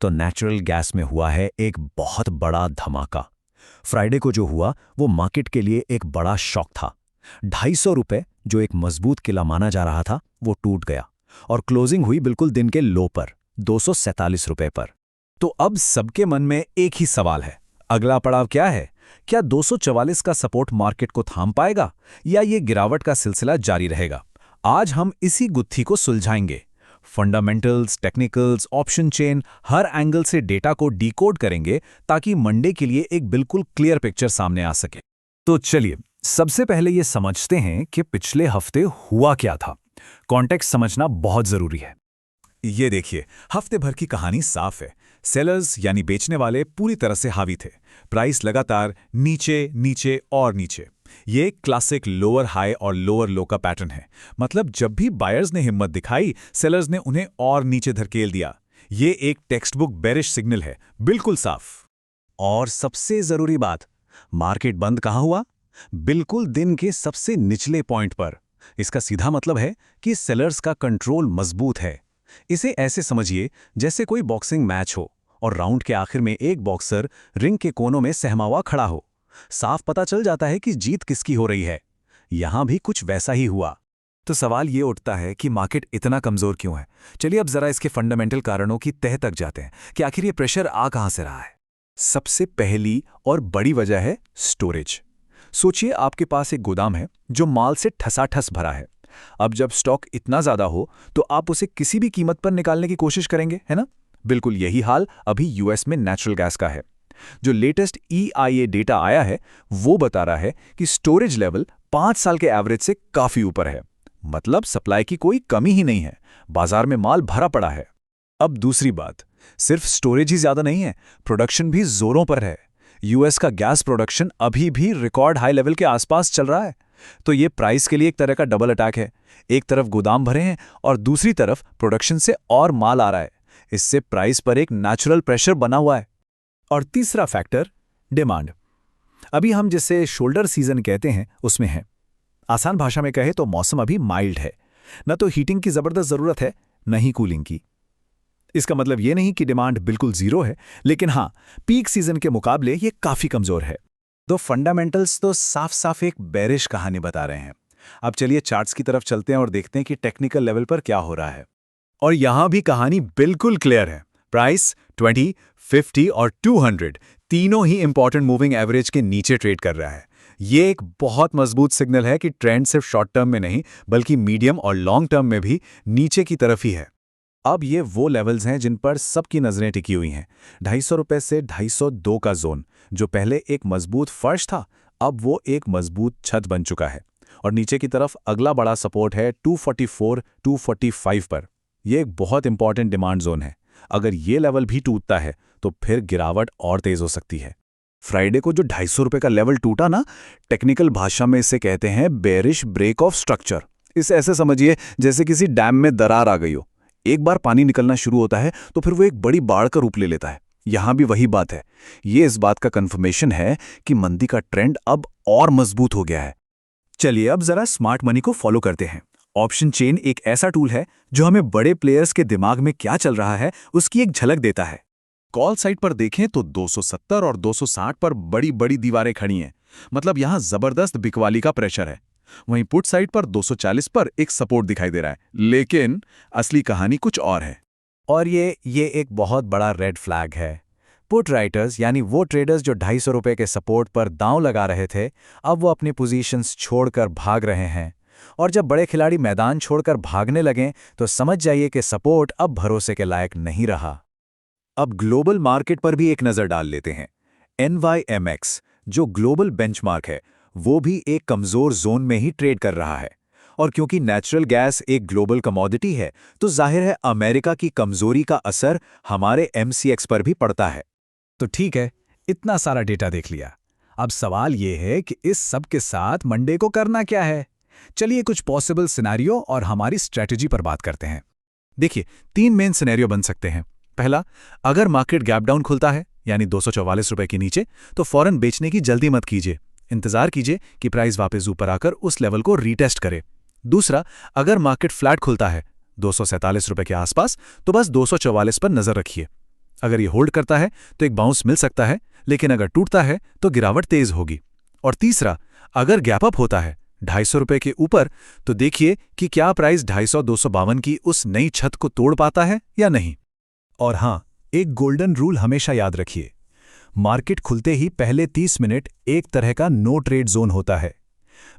तो natural gas में हुआ है एक बहुत बड़ा धमाका। फ्राइडे को जो हुआ वो मार्केट के लिए एक बड़ा शॉक था। 250 रुपए जो एक मजबूत किला माना जा रहा था वो टूट गया और क्लोजिंग हुई बिल्कुल दिन के लो पर 247 रुपए पर। तो अब सबके मन में एक ही सवाल है, अगला पड़ाव क्या है? क्या 244 का सपोर्ट मार्केट को थाम पाएगा या ये गिरावट का सिलसिला जारी रहेगा? आज हम इसी गुत्थी को सुलझाएंगे। फंडामेंटल्स, टेक्निकल्स, ऑप्शन चेन, हर एंगल से डेटा को डिकोड करेंगे ताकि मंडे के लिए एक बिल्कुल क्लियर पिक्चर सामने आ सके। तो चलिए सबसे पहले ये समझते हैं कि पिछले हफ्ते हुआ क्या था। कॉन्टेक्स्ट समझना बहुत जरूरी है। ये देखिए, हफ्ते भर की कहानी साफ है। सेलर्स यानी बेचने वाले पूरी तरह से हावी थे। प्राइस लगातार नीचे नीचे और नीचे। ये क्लासिक लोअर हाई और लोअर लो का पैटर्न है। मतलब जब भी बायर्स ने हिम्मत दिखाई, सेलर्स ने उन्हें और नीचे धकेल दिया। ये एक टेक्स्ट बुक बेरिश सिग्नल है, बिल्कुल साफ। और सबसे जरूरी बात, मार्केट बंद कहाँ हुआ? बिल्कुल दिन के सबसे निचले पॉइंट पर। इसका सीधा मतलब है कि सेलर्स का कंट्रोल मजबूत है। इसे ऐसे समझिए जैसे कोई बॉक्सिंग मैच हो और राउंड के आखिर में एक बॉक्सर रिंग के कोनों में सहमा हुआ खड़ा हो। साफ पता चल जाता है कि जीत किसकी हो रही है। यहां भी कुछ वैसा ही हुआ। तो सवाल ये उठता है कि मार्केट इतना कमजोर क्यों है? चलिए अब जरा इसके फंडामेंटल कारणों की तह तक जाते हैं कि आखिर ये प्रेशर आ कहां से रहा है। सबसे पहली और बड़ी वजह है स्टोरेज। सोचिए आपके पास एक गोदाम है जो माल से ठसाठस भरा है। अब जब स्टॉक इतना ज्यादा हो तो आप उसे किसी भी कीमत पर निकालने की कोशिश करेंगे, है ना? बिल्कुल यही हाल अभी यूएस में नेचुरल गैस का है। जो लेटेस्ट EIA डेटा आया है वो बता रहा है कि स्टोरेज लेवल 5 साल के एवरेज से काफी ऊपर है। मतलब सप्लाई की कोई कमी ही नहीं है, बाजार में माल भरा पड़ा है। अब दूसरी बात, सिर्फ स्टोरेज ही ज्यादा नहीं है, प्रोडक्शन भी जोरों पर है। यूएस का गैस प्रोडक्शन अभी भी रिकॉर्ड हाई लेवल के आसपास चल रहा है। तो ये प्राइस के लिए एक तरह का डबल अटैक है। एक तरफ गोदाम भरे हैं और दूसरी तरफ प्रोडक्शन से और माल आ रहा है। इससे प्राइस पर एक नेचुरल प्रेशर बना हुआ है। और तीसरा फैक्टर, डिमांड। अभी हम जिसे शोल्डर सीजन कहते हैं उसमें है। आसान भाषा में कहे तो मौसम अभी माइल्ड है। न तो हीटिंग की जबरदस्त जरूरत है, न ही कूलिंग की। इसका मतलब ये नहीं कि डिमांड बिल्कुल जीरो है, लेकिन हां, पीक सीजन के मुकाबले ये काफी कमजोर है। तो फंडामेंटल्स तो साफ साफ एक बेरिश कहानी बता रहे हैं। अब चलिए चार्ट्स की तरफ चलते हैं और देखते हैं कि टेक्निकल लेवल पर क्या हो रहा है। और यहां भी कहानी बिल्कुल क्लियर है। प्राइस 20, 50 और 200 तीनों ही इंपॉर्टेंट मूविंग एवरेज के नीचे ट्रेड कर रहा है। ये एक बहुत मजबूत सिग्नल है कि ट्रेंड सिर्फ शॉर्ट टर्म में नहीं बल्कि मीडियम और लॉन्ग टर्म में भी नीचे की तरफ ही है। अब ये वो लेवल्स हैं जिन पर सबकी नजरें टिकी हुई हैं। 250 रुपए से 252 का जोन, जो पहले एक मजबूत फर्श था, अब वो एक मजबूत छत बन चुका है। और नीचे की तरफ अगला बड़ा सपोर्ट है 244, 245 पर। यह एक बहुत इंपॉर्टेंट डिमांड जोन है। अगर ये लेवल भी टूटता है तो फिर गिरावट और तेज हो सकती है। फ्राइडे को जो 250 रुपए का लेवल टूटा ना, टेक्निकल भाषा में इसे कहते हैं बेरिश ब्रेक ऑफ स्ट्रक्चर। इसे ऐसे समझिए जैसे किसी डैम में दरार आ गई हो। एक बार पानी निकलना शुरू होता है तो फिर वो एक बड़ी बाढ़ का रूप ले लेता है। यहां भी वही बात है। ये इस बात का कंफर्मेशन है कि मंदी का ट्रेंड अब और मजबूत हो गया है। चलिए अब जरा स्मार्ट मनी को फॉलो करते हैं। ऑप्शन चेन एक ऐसा टूल है जो हमें बड़े प्लेयर्स के दिमाग में क्या चल रहा है उसकी एक झलक देता है। कॉल साइड पर देखें तो 270 और 260 पर बड़ी बड़ी दीवारें खड़ी हैं। मतलब यहां जबरदस्त बिकवाली का प्रेशर है। वहीं पुट साइड पर 240 पर एक सपोर्ट दिखाई दे रहा है, लेकिन असली कहानी कुछ और है। और ये एक बहुत बड़ा रेड फ्लैग है। पुट राइटर्स यानी वो ट्रेडर्स जो 250 रुपए के सपोर्ट पर दांव लगा रहे थे, अब वो अपनी पोजीशंस छोड़कर भाग रहे हैं। और जब बड़े खिलाड़ी मैदान छोड़कर भागने लगें तो समझ जाइए कि सपोर्ट अब भरोसे के लायक नहीं रहा। अब ग्लोबल मार्केट पर भी एक नजर डाल लेते हैं। NYMX जो ग्लोबल बेंचमार्क है वो भी एक कमजोर जोन में ही ट्रेड कर रहा है। और क्योंकि नेचुरल गैस एक ग्लोबल कमोडिटी है तो जाहिर है अमेरिका की कमजोरी का असर हमारे MCX पर भी पड़ता है। तो ठीक है, इतना सारा डेटा देख लिया। अब सवाल यह है कि इस सब के साथ मंडे को करना क्या है। चलिए कुछ पॉसिबल सिनेरियो और हमारी स्ट्रेटजी पर बात करते हैं। देखिए 3 मेन सिनेरियो बन सकते हैं। पहला, अगर मार्केट गैप डाउन खुलता है यानी 244 रुपए के नीचे, तो फौरन बेचने की जल्दी मत कीजिए। इंतजार कीजिए कि प्राइस वापस ऊपर आकर उस लेवल को रीटेस्ट करे। दूसरा, अगर मार्केट फ्लैट खुलता है 247 रुपए के आसपास, तो बस 244 पर नजर रखिए। अगर ये होल्ड करता है तो एक बाउंस मिल सकता है, लेकिन अगर टूटता है तो गिरावट तेज होगी। और तीसरा, अगर गैप अप होता है 250 रुपए के ऊपर, तो देखिए कि क्या प्राइस 250-252 की उस नई छत को तोड़ पाता है या नहीं। और हाँ, एक गोल्डन रूल हमेशा याद रखिए, मार्केट खुलते ही पहले 30 मिनट एक तरह का नो ट्रेड जोन होता है।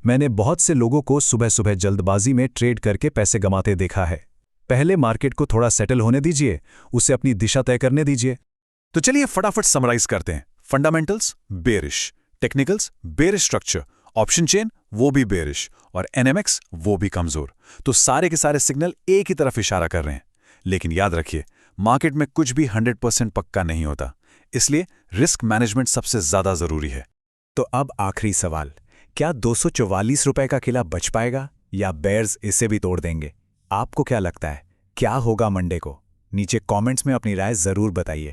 मैंने बहुत से लोगों को सुबह सुबह जल्दबाजी में ट्रेड करके पैसे गंवाते देखा है। पहले मार्केट को थोड़ा सेटल होने दीजिए, उसे अपनी दिशा तय करने दीजिए। तो चलिए फटाफट समराइज करते हैं। Fundamentals bearish, technicals bearish structure, option chain वो भी बेरिश, और एनएमएक्स वो भी कमजोर। तो सारे के सारे सिग्नल एक ही तरफ इशारा कर रहे हैं। लेकिन याद रखिए, मार्केट में कुछ भी 100% पक्का नहीं होता, इसलिए रिस्क मैनेजमेंट सबसे ज्यादा जरूरी है। तो अब आखिरी सवाल, क्या 244 रुपए का किला बच पाएगा या बेयर्स इसे भी तोड़ देंगे? आपको क्या लगता है, क्या होगा मंडे को? नीचे कमेंट्स में अपनी राय जरूर बताइए।